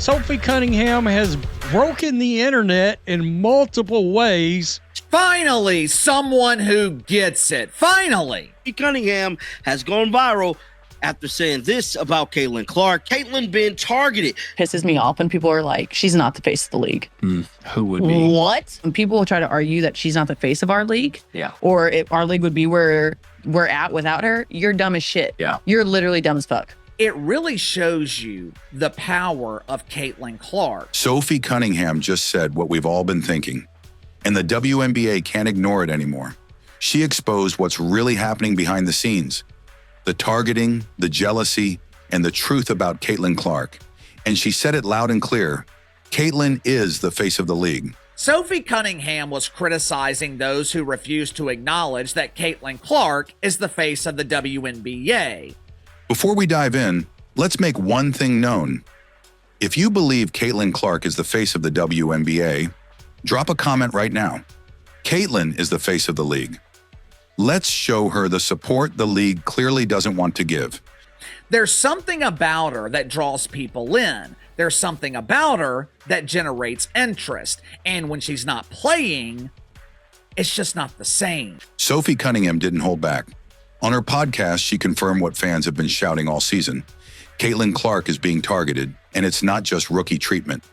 Sophie Cunningham has broken the internet in multiple ways. Finally, someone who gets it. Finally. Sophie Cunningham has gone viral after saying this about Caitlin Clark. Caitlin been targeted. Pisses me off when people are like, she's not the face of the league. Who would be? What? When people try to argue that she's not the face of our league, or if our league would be where we're at without her, you're dumb as shit. Yeah. You're literally dumb as fuck. It really shows you the power of Caitlin Clark. Sophie Cunningham just said what we've all been thinking, and the WNBA can't ignore it anymore. She exposed what's really happening behind the scenes, the targeting, the jealousy, and the truth about Caitlin Clark. And she said it loud and clear. Caitlin is the face of the league. Sophie Cunningham was criticizing those who refuse to acknowledge that Caitlin Clark is the face of the WNBA. Before we dive in, let's make one thing known. If you believe Caitlin Clark is the face of the WNBA, drop a comment right now. Caitlin is the face of the league. Let's show her the support the league clearly doesn't want to give. There's something about her that draws people in. There's something about her that generates interest. And when she's not playing, it's just not the same. Sophie Cunningham didn't hold back. On her podcast, she confirmed what fans have been shouting all season. Caitlin Clark is being targeted, and it's not just rookie treatment.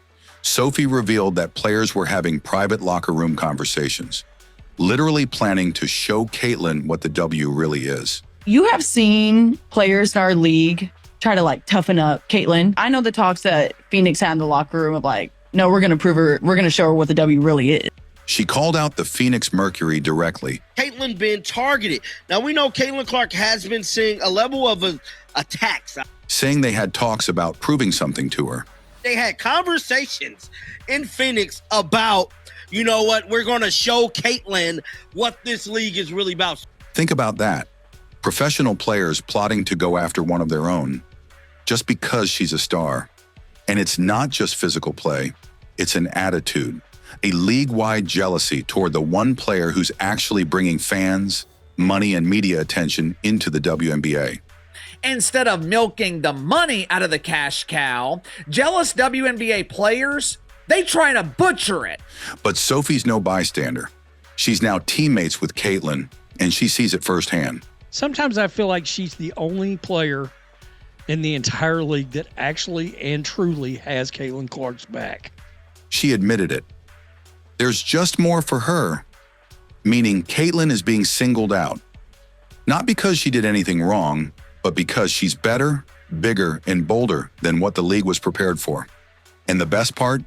Sophie revealed that players were having private locker room conversations, literally planning to show Caitlin what the W really is. You have seen players in our league try to like toughen up Caitlin. I know the talks that Phoenix had in the locker room of like, no, we're going to prove her, we're going to show her what the W really is. She called out the Phoenix Mercury directly. Caitlin been targeted. Now, we know Caitlin Clark has been seeing a level of attacks. Saying they had talks about proving something to her. They had conversations in Phoenix about, you know what, we're going to show Caitlin what this league is really about. Think about that. Professional players plotting to go after one of their own just because she's a star. And it's not just physical play, it's an attitude, a league-wide jealousy toward the one player who's actually bringing fans, money, and media attention into the WNBA. Instead of milking the money out of the cash cow, jealous WNBA players, they try to butcher it. But Sophie's no bystander. She's now teammates with Caitlin, and she sees it firsthand. Sometimes I feel like she's the only player in the entire league that actually and truly has Caitlin Clark's back. She admitted it. There's just more for her, meaning Caitlin is being singled out. Not because she did anything wrong, but because she's better, bigger, and bolder than what the league was prepared for. And the best part?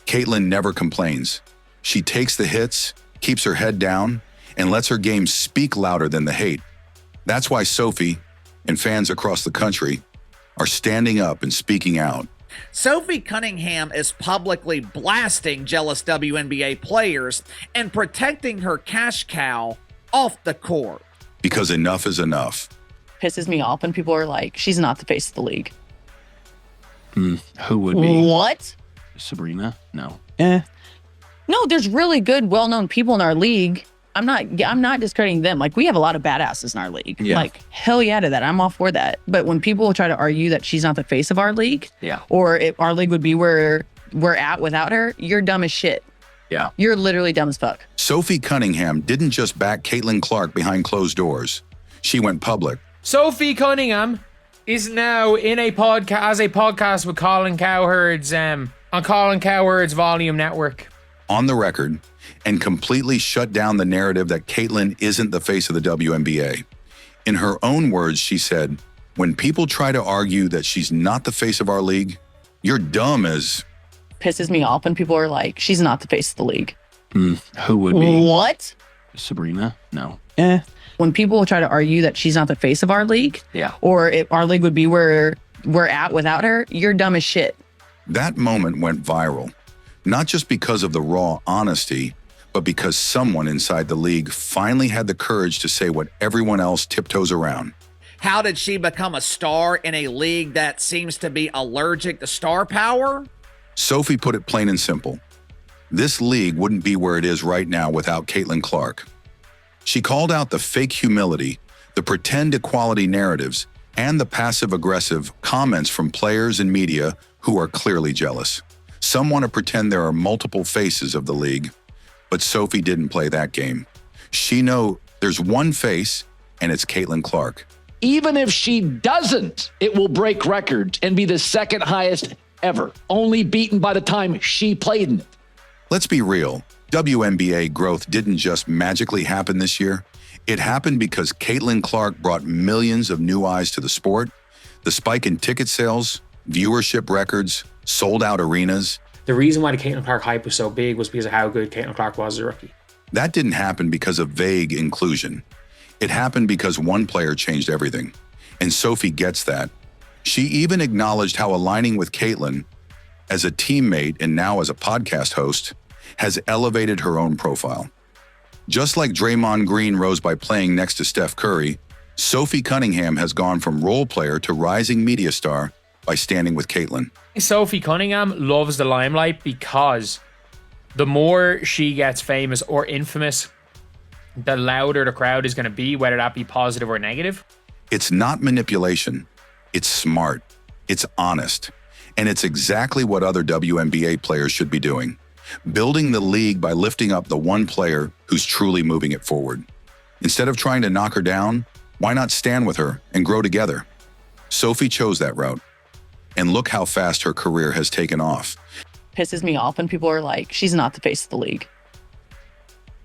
Caitlin never complains. She takes the hits, keeps her head down, and lets her game speak louder than the hate. That's why Sophie and fans across the country are standing up and speaking out. Sophie Cunningham is publicly blasting jealous WNBA players and protecting her cash cow off the court. Because enough is enough. Pisses me off when people are like, she's not the face of the league. Who would be? What? Sabrina? No. No, there's really good, well-known people in our league. I'm not discrediting them. Like, we have a lot of badasses in our league. Yeah. Like, hell yeah to that. I'm all for that. But when people try to argue that she's not the face of our league, or if our league would be where we're at without her, you're dumb as shit. Yeah. You're literally dumb as fuck. Sophie Cunningham didn't just back Caitlin Clark behind closed doors. She went public. Sophie Cunningham is now in a podcast with Colin Cowherd's on Colin Cowherd's Volume Network. On the record, and completely shut down the narrative that Caitlin isn't the face of the WNBA. In her own words, she said, when people try to argue that she's not the face of our league, you're dumb as... Pisses me off when people are like, she's not the face of the league. Who would be? What? Sabrina? No. When people try to argue that she's not the face of our league, or if our league would be where we're at without her, you're dumb as shit. That moment went viral, not just because of the raw honesty, but because someone inside the league finally had the courage to say what everyone else tiptoes around. How did she become a star in a league that seems to be allergic to star power? Sophie put it plain and simple. This league wouldn't be where it is right now without Caitlin Clark. She called out the fake humility, the pretend equality narratives, and the passive-aggressive comments from players and media who are clearly jealous. Some want to pretend there are multiple faces of the league, but Sophie didn't play that game. She knows there's one face, and it's Caitlin Clark. Even if she doesn't, it will break records and be the second highest ever, only beaten by the time she played in it. Let's be real. WNBA growth didn't just magically happen this year. It happened because Caitlin Clark brought millions of new eyes to the sport. The spike in ticket sales, viewership records, sold-out arenas. The reason why the Caitlin Clark hype was so big was because of how good Caitlin Clark was as a rookie. That didn't happen because of vague inclusion. It happened because one player changed everything. And Sophie gets that. She even acknowledged how aligning with Caitlin as a teammate and now as a podcast host has elevated her own profile. Just like Draymond Green rose by playing next to Steph Curry, Sophie Cunningham has gone from role player to rising media star by standing with Caitlin. Sophie Cunningham loves the limelight because the more she gets famous or infamous, the louder the crowd is going to be, whether that be positive or negative. It's not manipulation. It's smart. It's honest. And it's exactly what other WNBA players should be doing. Building the league by lifting up the one player who's truly moving it forward. Instead of trying to knock her down, why not stand with her and grow together? Sophie chose that route. And look how fast her career has taken off. Pisses me off when people are like, she's not the face of the league.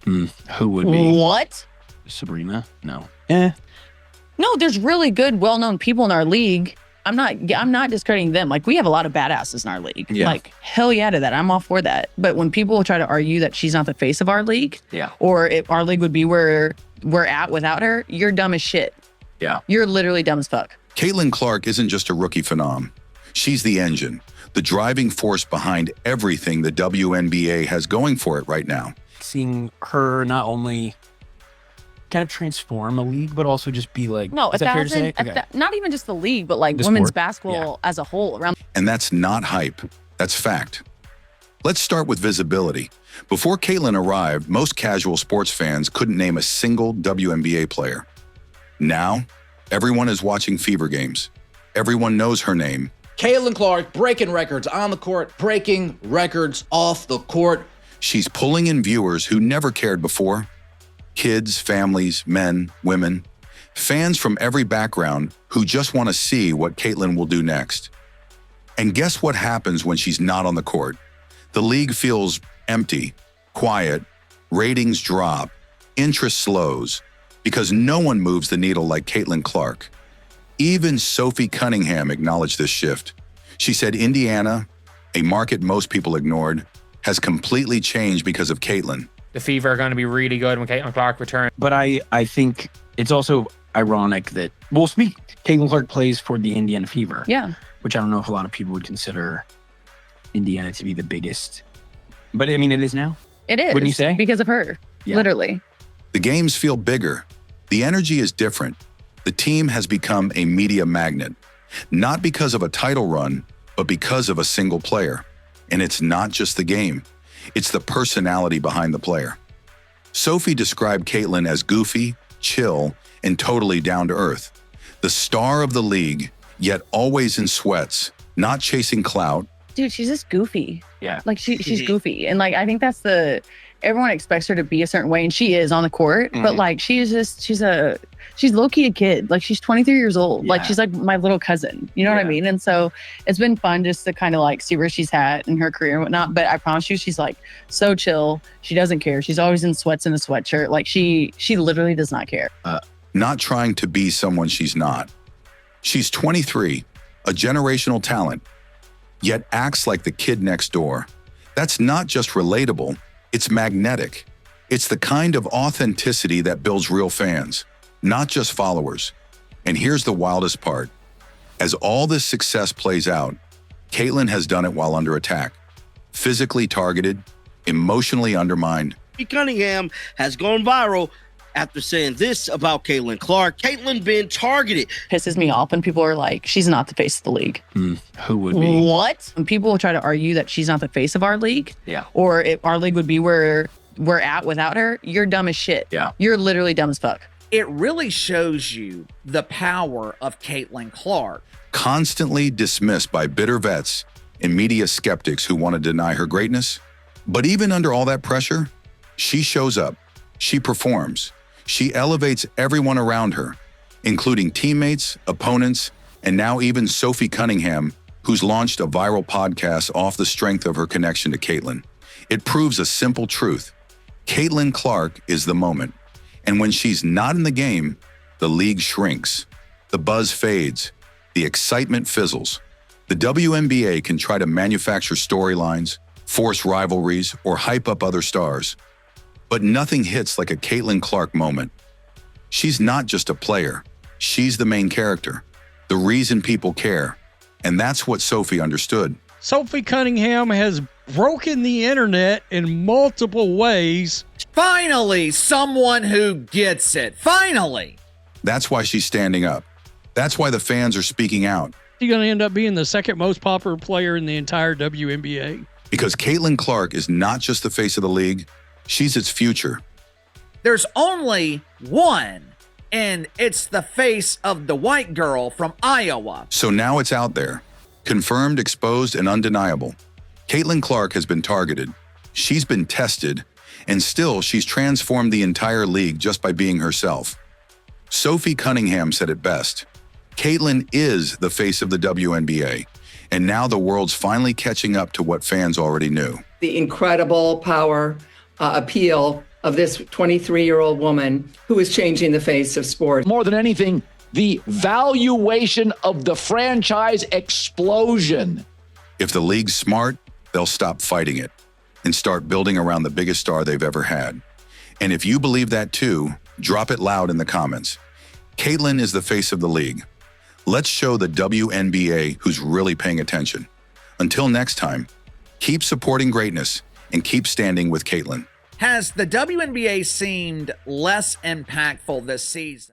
Who would be? What? Sabrina? No. No, there's really good, well-known people in our league. I'm not discrediting them. Like, we have a lot of badasses in our league. Yeah. Like, hell yeah to that. I'm all for that. But when people try to argue that she's not the face of our league, or if our league would be where we're at without her, you're dumb as shit. Yeah. You're literally dumb as fuck. Caitlin Clark isn't just a rookie phenom. She's the engine, the driving force behind everything the WNBA has going for it right now. Seeing her not only kind of transform a league, but also just be like, No, is that fair to say? not even just the league, but like The women's sport. basketball as a whole around. And that's not hype. That's fact. Let's start with visibility. Before Caitlin arrived, most casual sports fans couldn't name a single WNBA player. Now, everyone is watching Fever games. Everyone knows her name. Caitlin Clark breaking records on the court, breaking records off the court. She's pulling in viewers who never cared before. Kids, families, men, women, fans from every background who just want to see what Caitlin will do next. And guess what happens when she's not on the court? The league feels empty, quiet, ratings drop, interest slows, because no one moves the needle like Caitlin Clark. Even Sophie Cunningham acknowledged this shift. She said Indiana, a market most people ignored, has completely changed because of Caitlin. The Fever are going to be really good when Caitlin Clark returns. But I think it's also ironic that, Caitlin Clark plays for the Indiana Fever. Yeah. Which I don't know if a lot of people would consider Indiana to be the biggest. But I mean, it is now. It is. Wouldn't you say? Because of her. Yeah. Literally. The games feel bigger. The energy is different. The team has become a media magnet, not because of a title run, but because of a single player. And it's not just the game. It's the personality behind the player. Sophie described Caitlin as goofy, chill, and totally down to earth. The star of the league, yet always in sweats, not chasing clout. Dude, she's just goofy. Yeah. Like she's goofy. And like, I think that's everyone expects her to be a certain way, and she is on the court, but like she's low-key a kid. Like, she's 23 years old. Like, she's like my little cousin, you know what I mean? And so it's been fun just to kind of like see where she's at in her career and whatnot. But I promise you, she's like so chill. She doesn't care. She's always in sweats and a sweatshirt. Like, she literally does not care. Not trying to be someone she's not. She's 23, a generational talent, yet acts like the kid next door. That's not just relatable, it's magnetic. It's the kind of authenticity that builds real fans, not just followers. And here's the wildest part. As all this success plays out, Caitlin has done it while under attack. Physically targeted, emotionally undermined. Sophie Cunningham has gone viral after saying this about Caitlin Clark. Caitlin being targeted. Pisses me off when people are like, she's not the face of the league. Who would be? What? When people try to argue that she's not the face of our league, or if our league would be where we're at without her, you're dumb as shit. Yeah. You're literally dumb as fuck. It really shows you the power of Caitlin Clark. Constantly dismissed by bitter vets, and media skeptics who want to deny her greatness. But even under all that pressure, she shows up, she performs, she elevates everyone around her, including teammates, opponents, and now even Sophie Cunningham, who's launched a viral podcast off the strength of her connection to Caitlin. It proves a simple truth. Caitlin Clark is the moment. And when she's not in the game, the league shrinks. The buzz fades. The excitement fizzles. The WNBA can try to manufacture storylines, force rivalries, or hype up other stars. But nothing hits like a Caitlin Clark moment. She's not just a player. She's the main character, the reason people care. And that's what Sophie understood. Sophie Cunningham has broken the internet in multiple ways. Finally, someone who gets it. Finally. That's why she's standing up. That's why the fans are speaking out. She's going to end up being the second most popular player in the entire WNBA. Because Caitlin Clark is not just the face of the league, she's its future. There's only one, and it's the face of the white girl from Iowa. So now it's out there. Confirmed, exposed, and undeniable. Caitlin Clark has been targeted. She's been tested, and still she's transformed the entire league just by being herself. Sophie Cunningham said it best. Caitlin is the face of the WNBA, and now the world's finally catching up to what fans already knew. The incredible power, appeal of this 23-year-old woman who is changing the face of sport. More than anything, the valuation of the franchise explosion. If the league's smart, they'll stop fighting it and start building around the biggest star they've ever had. And if you believe that too, drop it loud in the comments. Caitlin is the face of the league. Let's show the WNBA who's really paying attention. Until next time, keep supporting greatness and keep standing with Caitlin. Has the WNBA seemed less impactful this season?